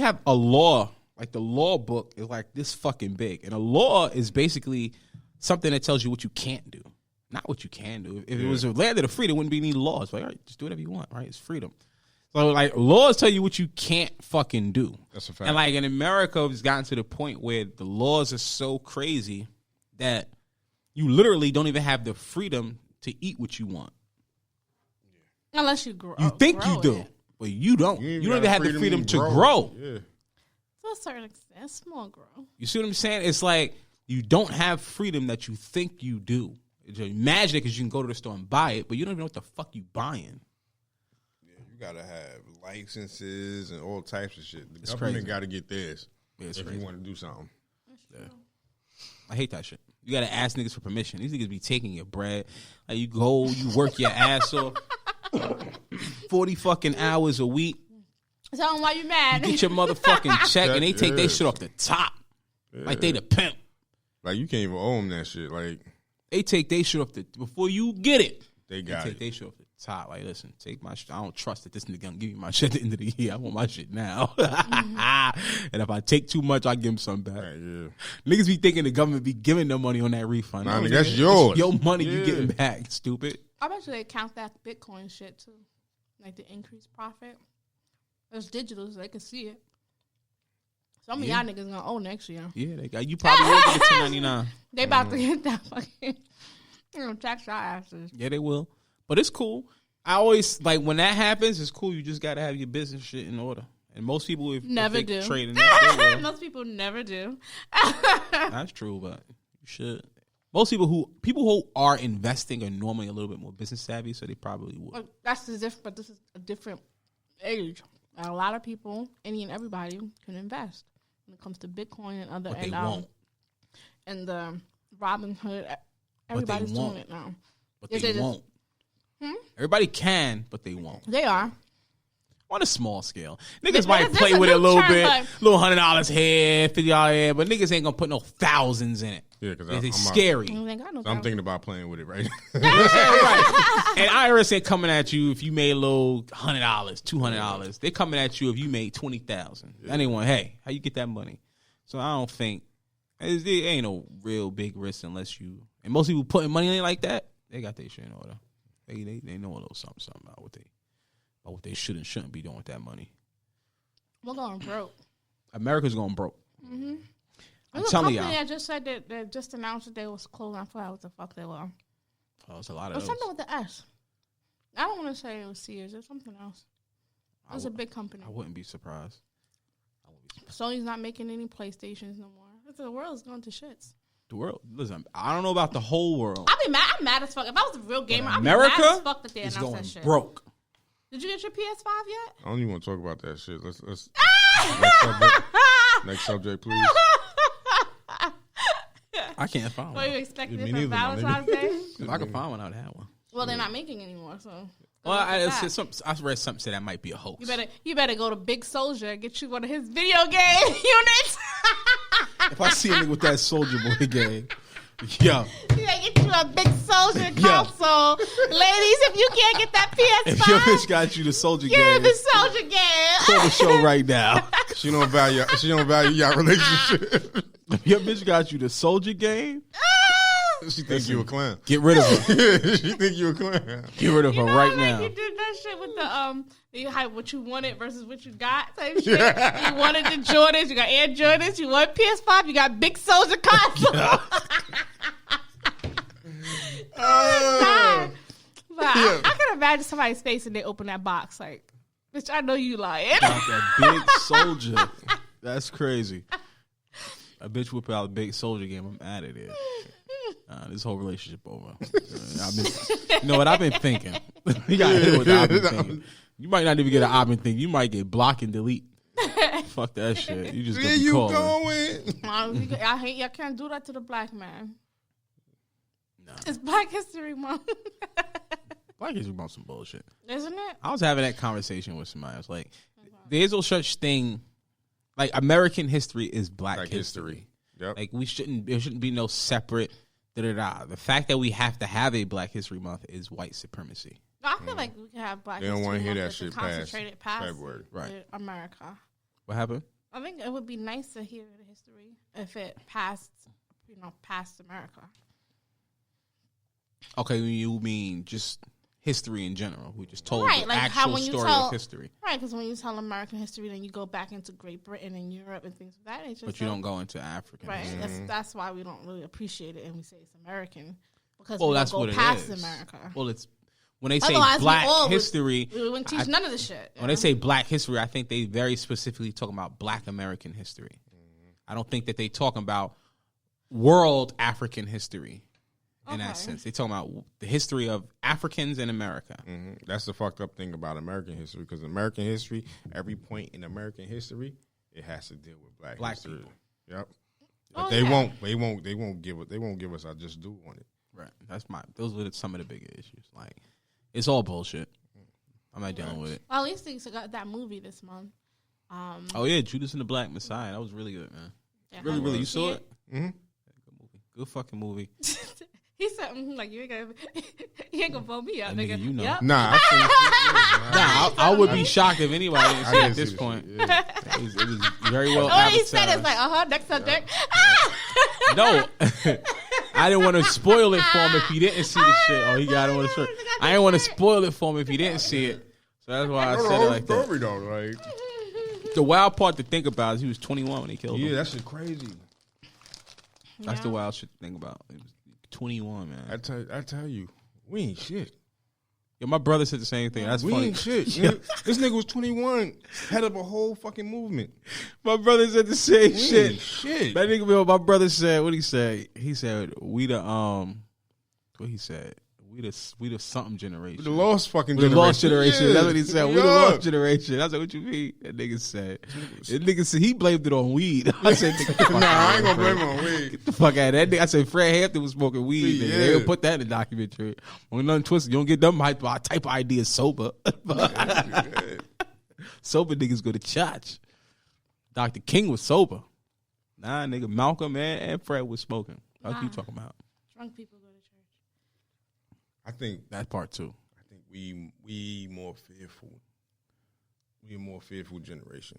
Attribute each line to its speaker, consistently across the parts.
Speaker 1: have a law. Like the law book is like this fucking big. And a law is basically something that tells you what you can't do. Not what you can do. If it was a land of the free, there wouldn't be any laws. Like, all right, just do whatever you want, right? It's freedom. So, like, laws tell you what you can't fucking do.
Speaker 2: That's a fact.
Speaker 1: And, like, in America, it's gotten to the point where the laws are so crazy that you literally don't even have the freedom to eat what you want.
Speaker 3: Unless you grow.
Speaker 1: You think you do, but you don't. You don't even have the freedom to grow.
Speaker 2: Yeah.
Speaker 3: To a certain extent, small grow.
Speaker 1: You see what I'm saying? It's like you don't have freedom that you think you do. Imagine it because you can go to the store and buy it, but you don't even know what the fuck you buying.
Speaker 2: Yeah, you gotta have licenses and all types of shit. The
Speaker 1: It's
Speaker 2: government got to get theirs if
Speaker 1: crazy.
Speaker 2: you want to do something.
Speaker 1: Yeah. I hate that shit. You gotta ask niggas for permission. These niggas be taking your bread. Like you go, you work your ass off 40 fucking hours a week.
Speaker 3: Tell them why you mad.
Speaker 1: You get your motherfucking check and they take their shit off the top.
Speaker 2: Yeah.
Speaker 1: Like they the pimp.
Speaker 2: Like you can't even owe them that shit. Like
Speaker 1: they take their shit off the before you get it.
Speaker 2: They
Speaker 1: take their shit off the top. Like listen, take my shit. I don't trust that this nigga gonna give me my shit at the end of the year. I want my shit now. And if I take too much, I give him some back.
Speaker 2: Right, yeah.
Speaker 1: Niggas be thinking the government be giving them money on that refund.
Speaker 2: Nah, nigga, that's yours.
Speaker 1: Your money you getting back, stupid.
Speaker 3: I bet you they count that Bitcoin shit too. Like the increased profit. It's digital, so they can see it. Some of y'all niggas gonna owe next year.
Speaker 1: Yeah, they got you probably will get a 1099.
Speaker 3: They about to get that fucking tax our asses.
Speaker 1: Yeah, they will. But it's cool. I always like when that happens, it's cool. You just gotta have your business shit in order. And most people
Speaker 3: never
Speaker 1: if they
Speaker 3: do.
Speaker 1: Trade in that,
Speaker 3: most people never do.
Speaker 1: That's true, but you should. Most people who are investing are normally a little bit more business savvy, so they probably would.
Speaker 3: Well, that's the different, but this is a different age. And a lot of people, any and everybody, can invest when it comes to Bitcoin and other.
Speaker 1: But they won't.
Speaker 3: And the Robinhood, everybody's doing it now.
Speaker 1: But they won't. Everybody can, but they won't.
Speaker 3: They are.
Speaker 1: On a small scale. Niggas might play with it a little bit. Little $100 here, $50 here, but niggas ain't gonna put no thousands in it.
Speaker 2: Yeah, because
Speaker 1: it's scary.
Speaker 2: I'm thinking about playing with it right now.
Speaker 1: Right. And IRS ain't coming at you if you made a little $100, $200. They're coming at you if you made $20,000. Yeah. Anyone, hey, how you get that money? So I don't think it ain't no real big risk unless you. And most people putting money in it like that, they got their shit in order. They know a little something about what they should and shouldn't be doing with that money.
Speaker 3: We're going broke.
Speaker 1: America's going broke.
Speaker 3: Mm-hmm.
Speaker 1: I'm telling y'all.
Speaker 3: I just said that they just announced that they was closing. I forgot what the fuck they were.
Speaker 1: Oh, it's a lot of
Speaker 3: those. Something with the S. I don't want to say it was Sears. It's something else. It was a big company.
Speaker 1: I wouldn't be surprised.
Speaker 3: Sony's not making any PlayStations no more. The world's going to shits.
Speaker 1: The world. Listen, I don't know about the whole world.
Speaker 3: I'm mad as fuck. If I was a real gamer, I'd be mad as fuck that they announced that shit.
Speaker 1: Broke.
Speaker 3: Did you get your PS5 yet?
Speaker 2: I don't even want to talk about that shit. Let's next subject, please.
Speaker 1: I can't find one.
Speaker 3: What you expecting for Valentine's Day?
Speaker 1: If I could find one, I'd have one.
Speaker 3: Well, they're not making anymore, so.
Speaker 1: Well, I read something said that might be a hoax.
Speaker 3: You better go to Big Soldier and get you one of his video game units.
Speaker 1: If I see a nigga with that Soldier Boy game, yo.
Speaker 3: You gotta get you a Big Soldier console. Ladies, if you can't get that PS5.
Speaker 1: If your bitch got you the Soldier game.
Speaker 3: Yeah, the Soldier game.
Speaker 1: Call the show right now.
Speaker 2: She don't value your relationship.
Speaker 1: If your bitch got you the Soldier game.
Speaker 2: She think you a clown.
Speaker 1: Get rid of her.
Speaker 2: She think you a clown.
Speaker 1: Get rid of her right now.
Speaker 3: You did that shit with the what you wanted versus what you got type shit. You wanted the Jordans, you got Air Jordans. You want PS5, you got Big Soldier console. I can imagine somebody's face and they open that box like, bitch, I know you lying.
Speaker 1: Got that Big Soldier. That's crazy. A bitch whip out a Big Soldier game. I'm out of there. This whole relationship over. You know what I've been thinking? You got to hear what I've been thinking. You might not even get an I've been thinking. You might get block and delete. Fuck that shit. You just
Speaker 2: where you going?
Speaker 3: I can't do that to the black man. No. It's Black History Month.
Speaker 1: Black History Month some bullshit.
Speaker 3: Isn't it?
Speaker 1: I was having that conversation with somebody. I was like, there's no such thing. Like, American history is black history.
Speaker 2: Yep.
Speaker 1: Like, there shouldn't be no separate da-da-da. The fact that we have to have a Black History Month is white supremacy.
Speaker 3: No, I feel like we can have Black History Month.
Speaker 2: They don't want to hear that shit
Speaker 3: concentrated past
Speaker 2: February.
Speaker 3: America.
Speaker 1: What happened?
Speaker 3: I think it would be nice to hear the history if it passed, past America.
Speaker 1: Okay, you mean just history in general? We just told
Speaker 3: Right,
Speaker 1: the
Speaker 3: like
Speaker 1: actual story of history.
Speaker 3: Right, because when you tell American history, then you go back into Great Britain and Europe and things of that nature.
Speaker 1: But you don't go into African.
Speaker 3: Right,
Speaker 1: history.
Speaker 3: that's why we don't really appreciate it and we say it's American. Because
Speaker 1: Well,
Speaker 3: we
Speaker 1: that's
Speaker 3: don't
Speaker 1: what
Speaker 3: go
Speaker 1: it
Speaker 3: past
Speaker 1: is.
Speaker 3: America.
Speaker 1: Well, it's when they say
Speaker 3: Otherwise,
Speaker 1: black history.
Speaker 3: We wouldn't teach none of the shit.
Speaker 1: When they say black history, I think they very specifically talking about black American history. I don't think that they talking about world African history in that sense. They talking about the history of Africans in America.
Speaker 2: Mm-hmm. That's the fucked up thing about American history, because American history, every point in American history, it has to deal with black history. People. Yep. But they won't give us our just due on it.
Speaker 1: Right. Those were some of the bigger issues. Like, it's all bullshit. I'm not dealing with it.
Speaker 3: Well, at least they got that movie this month.
Speaker 1: Oh yeah, Judas and the Black Messiah. That was really good, man.
Speaker 3: Yeah,
Speaker 1: really. You saw it?
Speaker 2: Mm-hmm.
Speaker 1: Good movie. Good fucking movie.
Speaker 3: He said, like, you ain't gonna vote me out, nigga.
Speaker 1: You know.
Speaker 3: Yep.
Speaker 2: Nah,
Speaker 1: I would be shocked if anybody didn't see it at this point. Yeah. It was very well
Speaker 3: All he
Speaker 1: advertised.
Speaker 3: said is like, next subject.
Speaker 1: No. I didn't want to spoil it for him if he didn't see the shit. Oh, he got it on the shirt. I didn't want to spoil it for him if he didn't see it. So that's why I said it like that.
Speaker 2: Story, though, like,
Speaker 1: the wild part to think about is he was 21 when he killed him.
Speaker 2: Yeah, that shit crazy.
Speaker 1: That's the wild shit to think about. He was 21, man.
Speaker 2: I tell you, we ain't shit.
Speaker 1: Yo, my brother said the same thing. That's
Speaker 2: we
Speaker 1: funny.
Speaker 2: Ain't shit. This nigga was 21, head of a whole fucking movement.
Speaker 1: My brother said the same shit.
Speaker 2: Ain't shit.
Speaker 1: That nigga, my brother said, what he say? He said, we the what he said? We the something generation.
Speaker 2: The lost fucking
Speaker 1: generation. The lost generation.
Speaker 2: Yeah.
Speaker 1: That's what he said. We the lost generation. I said, what you mean? That nigga said. That nigga said he blamed it on weed. I said,
Speaker 2: nah, I ain't gonna blame it on weed.
Speaker 1: Get the fuck out of that nigga. I said Fred Hampton was smoking weed. Nigga. They would put that in the documentary. When nothing twisted, you don't get them type of ideas sober. Sober niggas go to church. Dr. King was sober. Nah, nigga, Malcolm and Fred was smoking. What you talking about?
Speaker 3: Drunk people go to church.
Speaker 2: I think
Speaker 1: that part too.
Speaker 2: I think we more fearful. We a more fearful generation.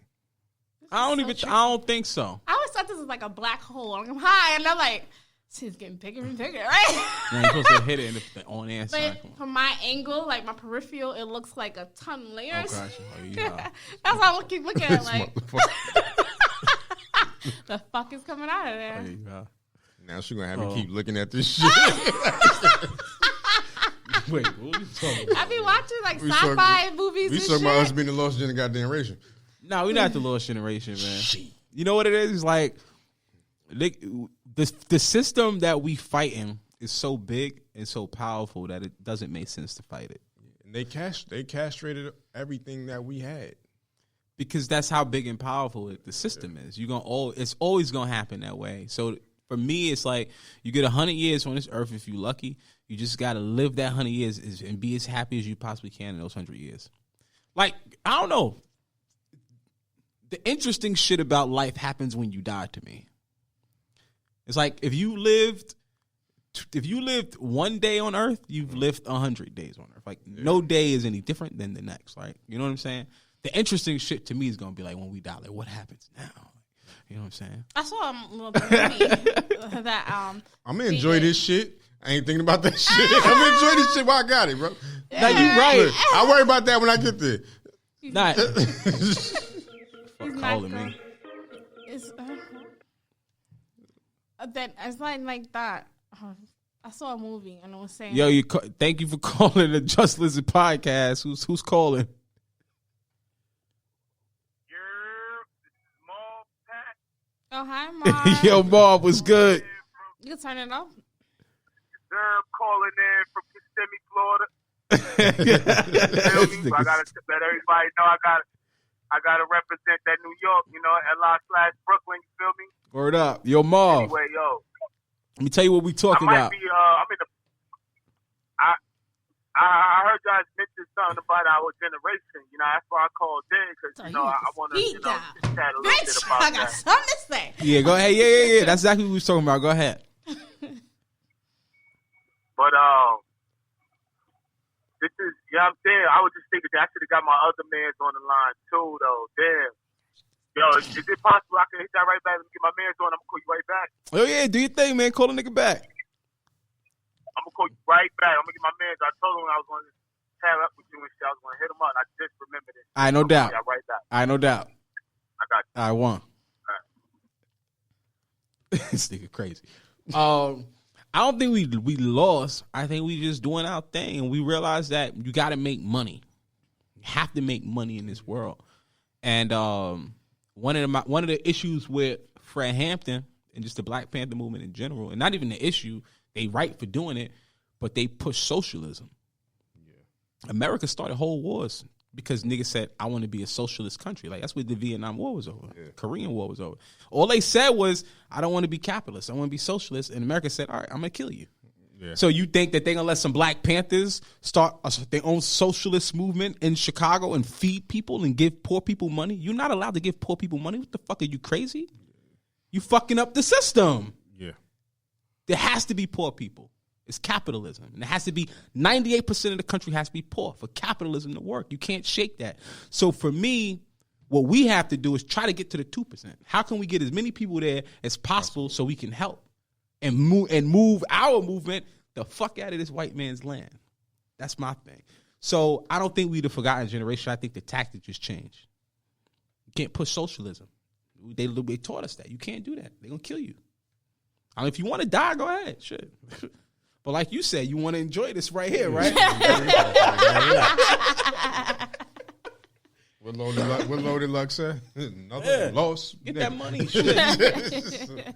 Speaker 1: I don't think so.
Speaker 3: I always thought this was like a black hole. I'm high, and I'm like, it's getting bigger and bigger, right?
Speaker 1: You're supposed to hit it in the on-air side.
Speaker 3: From my angle, like my peripheral, it looks like a ton of layers.
Speaker 1: Oh, yeah.
Speaker 3: That's why I keep looking at it like, the fuck is coming out of there?
Speaker 1: Oh,
Speaker 2: now she's going to have me keep looking at this shit.
Speaker 1: Wait, what are you talking about?
Speaker 3: I be watching like sci-fi movies.
Speaker 2: We talking about us being the lost generation.
Speaker 1: No, we're not the lost generation, man. You know what it is? It's like the system that we fighting is so big and so powerful that it doesn't make sense to fight it.
Speaker 2: And they castrated everything that we had.
Speaker 1: Because that's how big and powerful the system is. It's always gonna happen that way. So for me, it's like you get 100 years on this earth if you're lucky. You just gotta live that 100 years and be as happy as you possibly can in those 100 years. Like, I don't know. The interesting shit about life happens when you die to me. It's like if you lived 1 day on earth, you've lived 100 days on earth. Like no day is any different than the next, right? You know what I'm saying? The interesting shit to me is gonna be like when we die, like what happens now? You know what I'm saying?
Speaker 3: I saw a movie that
Speaker 2: I'm gonna enjoy this shit. I ain't thinking about that shit. I'm gonna enjoy this shit while I got it, bro.
Speaker 1: Now you right.
Speaker 2: Look, I'll worry about that when I get there.
Speaker 1: Not
Speaker 3: He's
Speaker 1: calling me.
Speaker 3: It's that it's like that. I saw a movie and it was saying,
Speaker 1: Yo, thank you for calling the Just Listen podcast. Who's calling?
Speaker 4: Marv Pat.
Speaker 3: "Oh hi, Marv."
Speaker 1: Yo, Marv, was good.
Speaker 3: You can turn it off.
Speaker 4: Derb calling in from Kissimmee, Florida. I gotta let everybody know I gotta represent that New York, LA/Brooklyn. You feel me?
Speaker 1: Word up, yo, Marv.
Speaker 4: Anyway, yo,
Speaker 1: let me tell you what we talking about.
Speaker 4: I heard you guys mention something about our generation. That's why I called in because I want to chat a little bit about
Speaker 3: I got something to say.
Speaker 1: Yeah, go ahead. Yeah. That's exactly what we was talking about. Go ahead.
Speaker 4: But this is, I'm saying, I was just thinking that I should have got my other mans on the line too, though. Damn. Yo, is it possible I can hit that right back and get my man's on? I'm gonna call you right back.
Speaker 1: Oh yeah, do your thing, man. Call a nigga back.
Speaker 4: I'm gonna call you right back. I'm gonna get my man's. I told him I was gonna tab up with you and shit. I was gonna hit him up. I just remembered it.
Speaker 1: I no doubt.
Speaker 4: Right back.
Speaker 1: I no doubt.
Speaker 4: I got you.
Speaker 1: I won. This nigga crazy. I don't think we lost. I think we just doing our thing, and we realized that you got to make money. You have to make money in this world. And one of the issues with Fred Hampton and just the Black Panther movement in general, and not even the issue, they right for doing it, but they push socialism. Yeah. America started whole wars because niggas said, I want to be a socialist country. Like, that's what the Vietnam War was over. Yeah. Korean War was over. All they said was, I don't want to be capitalist. I want to be socialist. And America said, all right, I'm going to kill you. Yeah. So you think that they're going to let some Black Panthers start their own socialist movement in Chicago and feed people and give poor people money? You're not allowed to give poor people money. What the fuck? Are you crazy? You fucking up the system. Yeah. There has to be poor people. It's capitalism. And it has to be 98% of the country has to be poor for capitalism to work. You can't shake that. So for me, what we have to do is try to get to the 2%. How can we get as many people there as possible so we can help and move our movement the fuck out of this white man's land? That's my thing. So I don't think we're the forgotten generation. I think the tactic just changed. You can't push socialism. They taught us that. You can't do that. They're going to kill you. I mean, if you want to die, go ahead. Shit. But like you said, you want to enjoy this right here, right?
Speaker 2: What Loaded Luck said? Another loss.
Speaker 1: Get that money. Shit.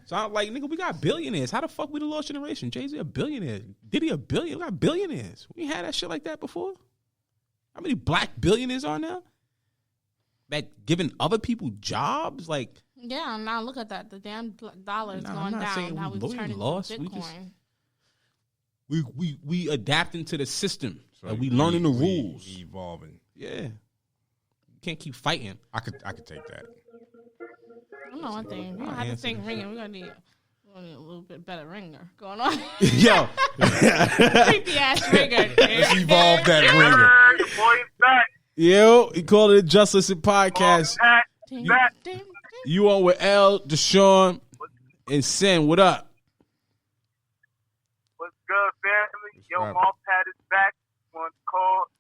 Speaker 1: So I'm like, nigga, we got billionaires. How the fuck we the lost generation? Jay-Z a billionaire. Diddy a billion. We got billionaires. We had that shit like that before. How many black billionaires are now? That giving other people jobs? Like,
Speaker 3: yeah, now look at that. The damn dollar is going down. How we turning
Speaker 1: lost.
Speaker 3: Bitcoin.
Speaker 1: We adapting to the system. So we learning the rules.
Speaker 2: We evolving.
Speaker 1: Yeah. You can't keep fighting.
Speaker 2: I could take that.
Speaker 3: I know one thing. We don't have to think ringing. We're gonna need a little bit better ringer going on.
Speaker 1: Yo.
Speaker 3: Creepy ass ringer.
Speaker 2: Let's evolve that ringer.
Speaker 1: Yo, you call it a Just Listen podcast. You on with L, Deshaun, and Sin. What up?
Speaker 4: What's good, family? Yo, Marv Pat is back. Wanted to call.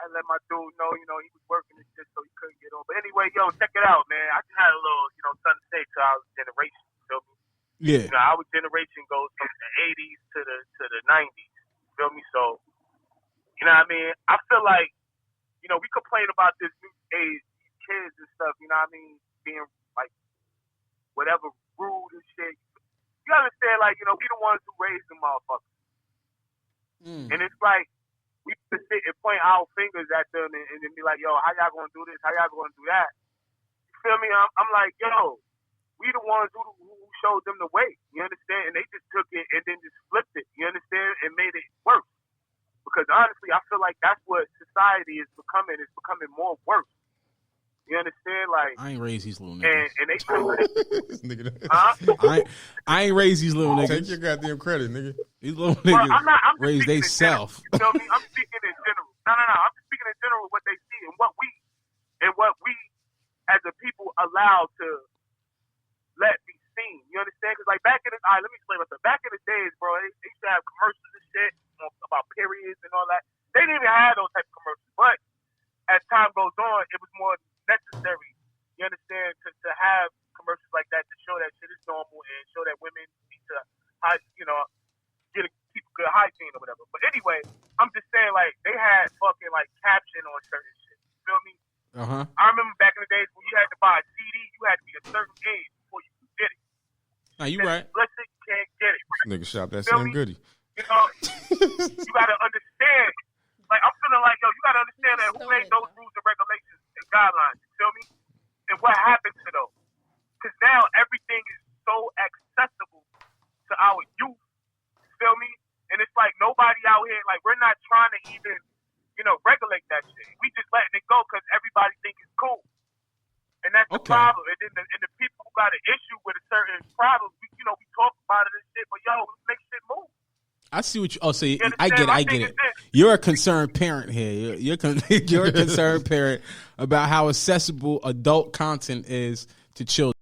Speaker 4: I let my dude know, he was working and shit, so he couldn't get on. But anyway, yo, check it out, man. I just had a little, something to say to our generation. Feel me?
Speaker 1: Yeah.
Speaker 4: Our generation goes from the 80s to the 90s. Feel me? So, you know what I mean? I feel like, we complain about this new age, these kids and stuff, being like, whatever, rude and shit. You understand, like, we the ones who raised them motherfuckers. And it's like, we just sit and point our fingers at them and then be like, yo, how y'all gonna do this? How y'all gonna do that? You feel me? I'm like, yo, we the ones who showed them the way. You understand? And they just took it and then just flipped it. You understand? And made it worse. Because honestly, I feel like that's what society is becoming. It's becoming more worse. You understand? Like,
Speaker 1: I ain't raised these little niggas.
Speaker 4: And they took it.
Speaker 1: I ain't raised these little niggas.
Speaker 2: Take your goddamn credit, nigga.
Speaker 1: These little niggas raised they self.
Speaker 4: You feel me? I'm speaking in general. No. I'm speaking in general what they see and what we as a people allow to let be seen. You understand? Because like back in the let me explain myself. Back in the days, bro, they used to have commercials and shit about periods and all that. They didn't even have those type of commercials. But as time goes on, it was more necessary, you understand, to have commercials like that to show that shit is normal and show that women need to, keep good hygiene or whatever. But anyway, I'm just saying, like, they had fucking, like, caption on certain shit. You feel me?
Speaker 1: Uh-huh.
Speaker 4: I remember back in the days when you had to buy a CD, you had to be a certain age before you could get it.
Speaker 1: Nah, you right.
Speaker 4: Listen, you can't get it.
Speaker 2: Nigga shop that Sam Goody.
Speaker 4: You gotta understand. Like, I'm feeling like, yo, you gotta understand that who made those rules and regulations and guidelines. You feel me? And what happens to those? Because now everything is so accessible to our youth. You feel me? And it's like nobody out here, like, we're not trying to even, regulate that shit. We just letting it go because everybody think it's cool. And that's the problem. And then the people who got an issue with a certain problem, we talk about it and shit, but yo, let's make shit move.
Speaker 1: I see what you. Oh, so I get it. you're a concerned parent here. You're a concerned parent about how accessible adult content is to children.